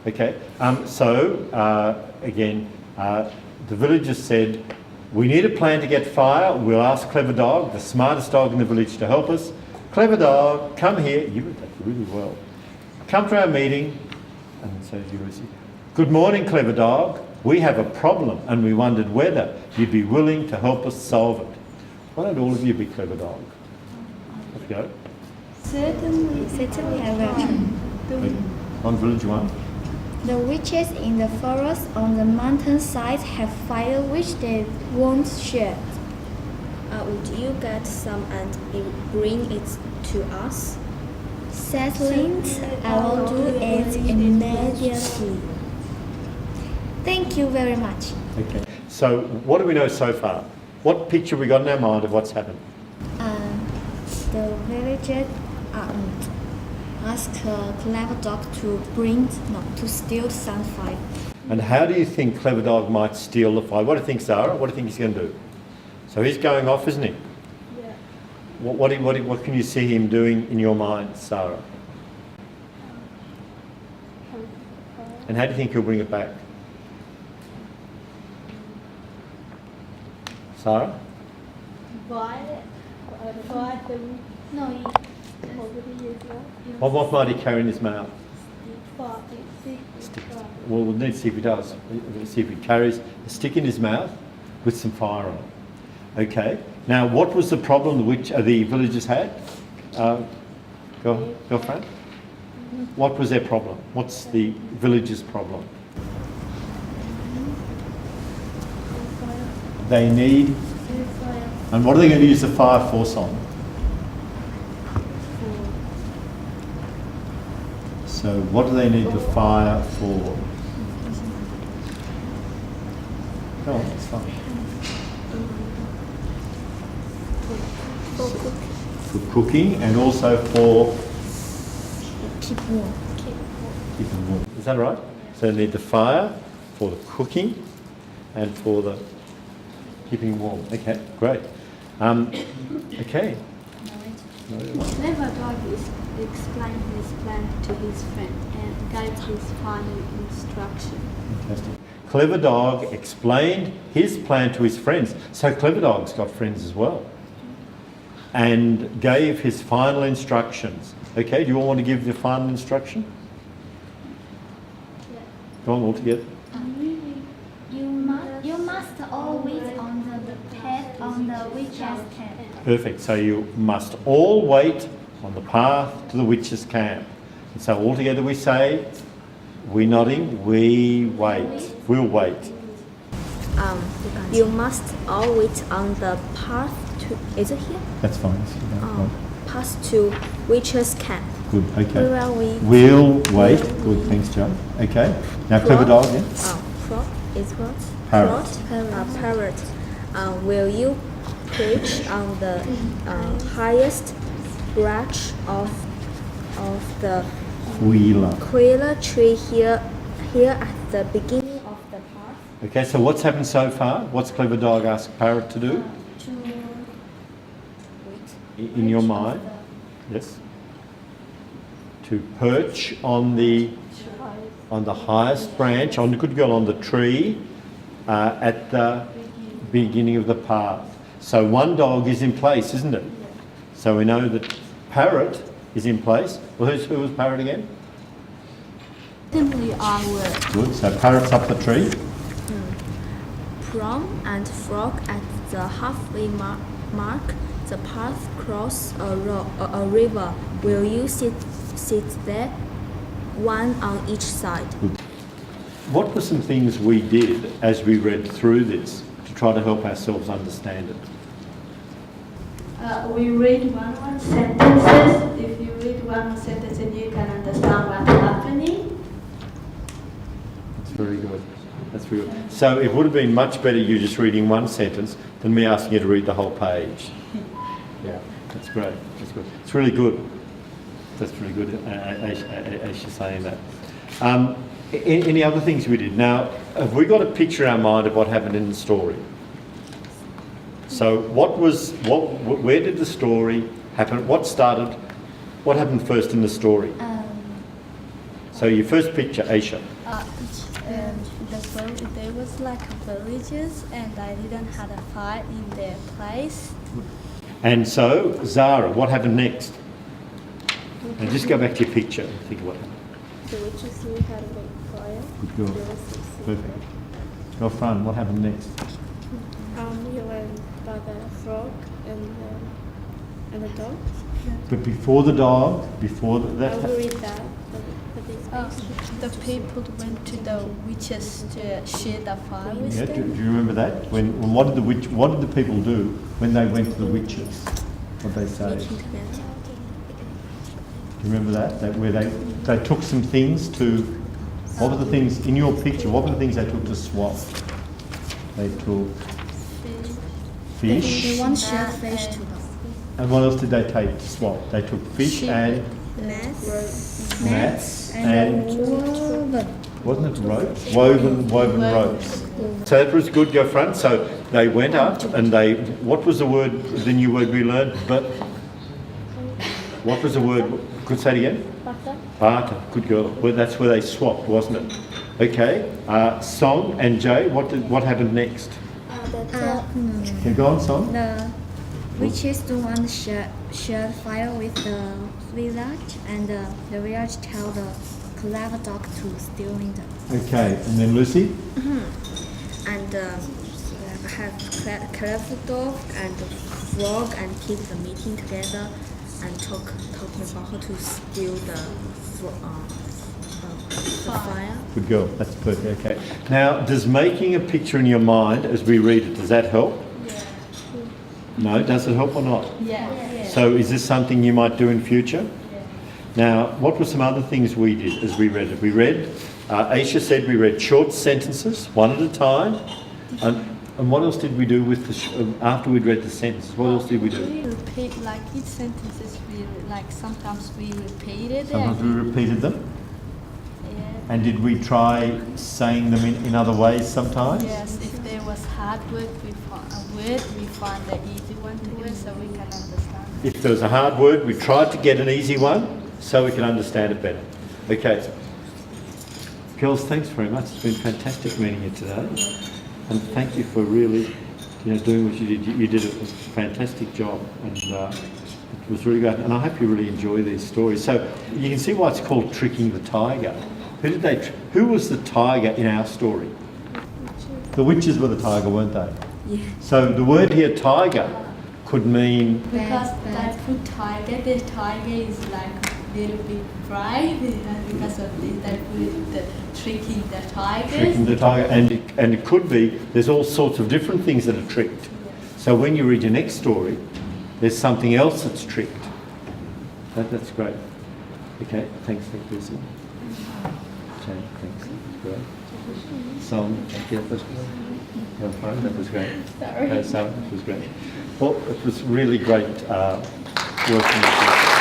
Okay, again, the villagers said, we need a plan to get fire. We'll ask Clever Dog, the smartest dog in the village, to help us. Clever Dog, come here. You read that really well. Come to our meeting. And so you were, good morning, Clever Dog. We have a problem and we wondered whether you'd be willing to help us solve it. Why don't all of you be Clever Dog? Let's go. Certainly I will. On village one. The witches in the forest on the mountainside have fire which they won't share. Would you get some and bring it to us? Certainly, I will do it immediately. Thank you very much. Okay, so what do we know so far? What picture we got in our mind of what's happened? The villagers ask Clever Dog to steal some fire. And how do you think Clever Dog might steal the fire? What do you think, Zara? What do you think he's going to do? So he's going off, isn't he? Yeah. What can you see him doing in your mind, Sarah? And how do you think he'll bring it back? Sarah? What might he carry in his mouth? Stick. Well, we'll need to see if he does. We'll see if he carries a stick in his mouth with some fire on it. Okay. Now, what was the problem which the villagers had? Girlfriend? What was their problem? What's the villagers' problem? They need... And what are they going to use the fire force on? So what do they need the fire for? Go on, it's fine. For cooking and also for Keep warm. keeping warm. Is that right? So they need the fire for the cooking and for the keeping warm. Okay, great. Okay. Clever Dog explained his plan to his friend and gave his final instruction. Fantastic. Clever Dog explained his plan to his friends. So Clever Dog's got friends as well. And gave his final instructions. Okay, do you all want to give the final instruction? Yeah. Go on, all together. You must all wait on the path on the witch's camp. Perfect. So you must all wait on the path to the witch's camp. And so all together we say, we nodding, we wait. We'll wait. You must all wait on the path to... Is it here? That's fine. Path to witch's camp. Good, okay. Where will we... We'll wait. Good, thanks, Joe. Okay. Now, Clever Dog, yeah? Frog is what? Parrot. Parrot. Will you perch on the highest branch of the Quilla tree here at the beginning of the path? Okay, so what's happened so far? What's Clever Dog asked Parrot to do? In your mind? Yes. To perch on the highest branch, on the tree at the beginning of the path. So one dog is in place, isn't it? So we know that Parrot is in place. Well, who was Parrot again? Simply I will. Good. So Parrot's up the tree. Prom and Frog at the halfway mark. The path cross a river. Will you sit there, one on each side? Good. What were some things we did as we read through this to try to help ourselves understand it? We read one sentences. If you read one sentence, you can understand what's happening. That's very good. That's very good. So it would have been much better you just reading one sentence than me asking you to read the whole page. Yeah, that's great. That's good. It's really good. That's really good, as you're saying that. Any other things we did? Now, have we got a picture in our mind of what happened in the story? So where did the story happen? What happened first in the story? So your first picture, Aisha. There was like villages, and I didn't have a fire in their place. And so, Zara, what happened next? And just go back to your picture and think of what happened. The witches knew how to make fire. Good girl. Perfect. Go front, what happened next? He learned about the frog and the dog. But before the dog, that I will read that. The people went to the witches to share the fire with yeah, them. do you remember that? What did the people do when they went to the witches? What did they say? Meeting together. Do you remember that? Where they took some things to, what were the things, in your picture, what were the things they took to swap? They took fish. They want share fish to them. And what else did they take to swap? They took fish and mats and, wasn't it ropes? Woven ropes. So that was good, go front. So they went up and what was the word, the new word we learned? But what was the word? Could say it again? Barter. Good girl. Well, that's where they swapped, wasn't it? Okay. Song and Jay, what happened next? Okay, go on, Song. The witches don't want to share fire with the village, and the village tell the clever dog to steal them. Okay, and then Lucy? And have clever dog and frog and keep the meeting together and talking about how to steal the fire. Good girl, that's perfect, okay. Now, does making a picture in your mind as we read it, does that help? Yeah. No, does it help or not? Yeah. So is this something you might do in future? Yeah. Now, what were some other things we did as we read it? We read, Aisha said we read short sentences, one at a time. And what else did we do with after we'd read the sentences? What else did we do? We repeat, like each sentence is sometimes we repeated Sometimes we repeated them. Yeah. And did we try saying them in other ways sometimes? Yes, if there was hard word, we find the easy one to it so we can understand. If there was a hard word, we tried to get an easy one so we can understand it better. Okay. Girls, thanks very much. It's been fantastic meeting you today. And thank you for really, doing what you did. You did a fantastic job, and it was really good. And I hope you really enjoy these stories. So you can see why it's called Tricking the Tiger. Who was the tiger in our story? The witches were the tiger, weren't they? Yeah. So the word here, tiger, could mean... Because that put tiger, the tiger is like a little bit fried, and because of this, that put the tricking the tigers. Tricking the tiger, and it could be, there's all sorts of different things that are tricked. So when you read your next story, there's something else that's tricked. That's great. Okay, thanks, Lucy. Jane, thanks, that's great. Song, thank you, that was great. That was great. Sorry. Okay, so it was great. Well, it was really great working with you.